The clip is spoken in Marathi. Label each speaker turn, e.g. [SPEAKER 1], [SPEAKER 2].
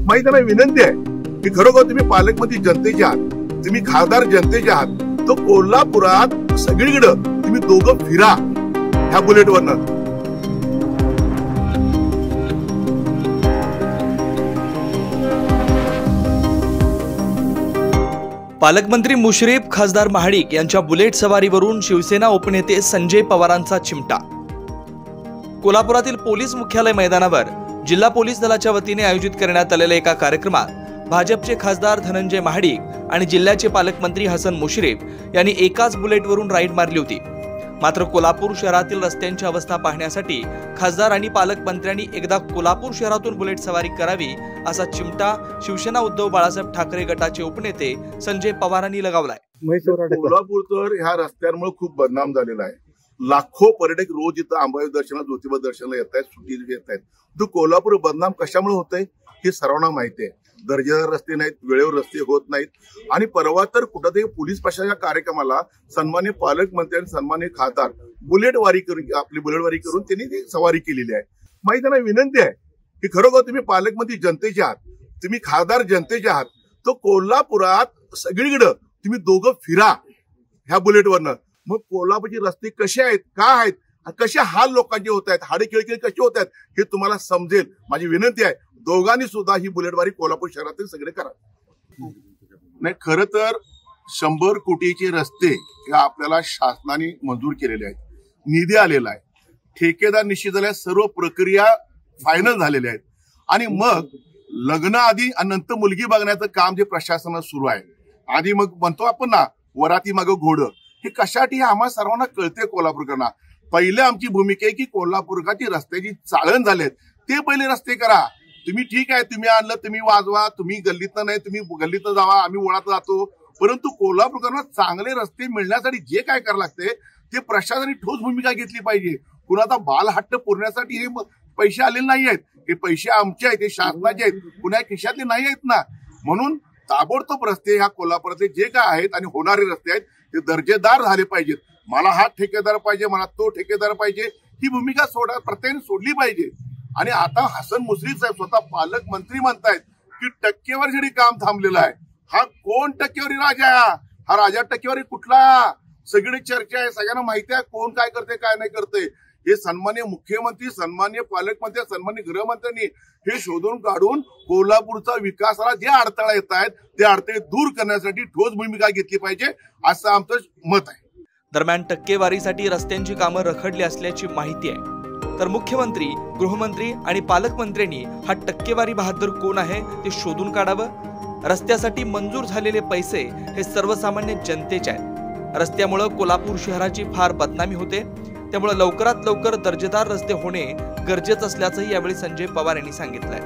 [SPEAKER 1] माझी त्यांना विनंती आहे की खरोखर तुम्ही पालकमंत्री जनतेचे आहात, तुम्ही खासदार जनतेचे आहात, तो कोल्हापुरात सगळीकडे तुम्ही दोघं फिरा ह्या बुलेटवरनं.
[SPEAKER 2] पालकमंत्री मुश्रीफ, खासदार महाडिक यांच्या बुलेट सवारीवरून शिवसेना उपनेते संजय पवारांचा चिमटा. कोल्हापुरातील पोलीस मुख्यालय मैदानावर जिल्हा पोलीस दलाच्या वतीने आयोजित करण्यात आलेल्या एका कार्यक्रमात भाजपचे खासदार धनंजय महाडिक आणि जिल्ह्याचे पालकमंत्री हसन मुश्रीफ यांनी एकाच बुलेटवरून राईड मारली होती. मात्र कोल्हापूर शहरातील रस्त्यांची अवस्था पाहण्यासाठी खासदार आणि पालकमंत्र्यांनी एकदा कोल्हापूर शहरातून बुलेट सवारी करावी असा चिमटा शिवसेना उद्धव बाळासाहेब ठाकरे गटाचे उपनेते संजय पवारांनी लगावलाय.
[SPEAKER 1] कोल्हापूर तर ह्या रस्त्यांमुळे खूप बदनाम झालेला आहे. लाखो पर्यटक रोज इथं अंबाबाई दर्शनाला, ज्योतिबा दर्शनाला येत आहेत, सुट्टी येत आहेत. तो कोल्हापूर बदनाम कशामुळे होतंय हे सर्वांना माहिती आहे. दर्जेदार रस्ते नाहीत, वेळेवर रस्ते होत नाहीत. आणि परवा तर कुठेतरी पोलीस प्रशासनाच्या कार्यक्रमाला सन्मान्य पालकमंत्री आणि सन्मान्य खासदार बुलेटवारी करून, आपली बुलेटवारी करून त्यांनी ती सवारी केलेली आहे. माझी त्यांना विनंती आहे की खरोखर तुम्ही पालकमंत्री जनतेचे आहात, तुम्ही खासदार जनतेचे आहात, तो कोल्हापुरात सगळीकडे तुम्ही दोघं फिरा ह्या बुलेटवरनं. मग कोल्हापूरचे रस्ते कसे आहेत, काय आहेत, कसे हाल लोकांचे होत आहेत, हाडे खिळखिळ कसे होत आहेत हे तुम्हाला समजेल. माझी विनंती आहे दोघांनी सुद्धा ही बुलेटवारी कोल्हापूर शहरातील सगळे करा. नाही, खरं तर 100 कोटीचे रस्ते हे आपल्याला शासनाने मंजूर केलेले आहेत, निधी आलेला आहे, ठेकेदार निश्चित झाल्या, सर्व प्रक्रिया फायनल झालेल्या आहेत. आणि मग लग्न आधी आणि नंतर मुलगी बघण्याचं काम जे प्रशासनात सुरू आहे. आधी मग म्हणतो आपण ना, वराती मागं घोडं, हे कशासाठी हे आम्हाला सर्वांना कळते. कोल्हापूरकरांना पहिले आमची भूमिका आहे की कोल्हापूरची रस्त्याची चाळण झालेत ते पहिले रस्ते करा. तुम्ही ठीक आहे, तुम्ही आणलं, तुम्ही वाजवा, तुम्ही गल्लीतनं नाही, तुम्ही गल्लीतनं जावा, आम्ही ओळात जातो. परंतु कोल्हापूरकरांना चांगले रस्ते मिळण्यासाठी जे काय करावं लागते ते प्रशासनाने ठोस भूमिका घेतली पाहिजे. कुणाचा बालहट्ट पुरण्यासाठी हे पैसे आलेले नाही आहेत, हे पैसे आमचे आहेत, हे शासनाचे आहेत, कुणा खिशातले नाही आहेत ना. म्हणून ताबडतोब रस्ते ह्या कोल्हापुरातले जे काय आहेत आणि होणारे रस्ते आहेत ते दर्जेदार झाले पाहिजेत. मला हा ठेकेदार पाहिजे, मला तो ठेकेदार पाहिजे, ही भूमिका प्रत्येकाने सोडली पाहिजे. आणि आता हसन मुश्रीफ साहेब स्वतः पालकमंत्री म्हणतायत की टक्केवारीसाठी काम थांबलेलं आहे. हा कोण टक्केवारी राजा आहे? हा राजा टक्केवारी कुठला? सगळी चर्चा आहे, सगळ्यांना माहिती आहे कोण काय करते काय नाही करते. हे सन्मान्य मुख्यमंत्री, सन्मान्य पालकमंत्री, सन्मान्य गृहमंत्र्यांनी हे शोधून काढून कोल्हापूरचा विकासाला जे अडथळा येत आहेत ते अडथळे दूर करण्यासाठी ठोस भूमिका घेतली पाहिजे असं आमचं मत आहे.
[SPEAKER 2] दरम्यान टक्केवारीसाठी रस्त्यांची कामं रखडली असल्याची माहिती आहे. तर मुख्यमंत्री, गृहमंत्री आणि पालकमंत्र्यांनी हा टक्केवारी बहादर कोण आहे ते शोधून काढावं. रस्त्यासाठी मंजूर झालेले पैसे हे सर्वसामान्य जनतेचे आहेत. रस्त्यामुळे कोल्हापूर शहराची फार बदनामी होते. त्यामुळे लवकरात लवकर दर्जेदार रस्ते होणे गरजेचं असल्याचंही यावेळी संजय पवार यांनी सांगितलंय.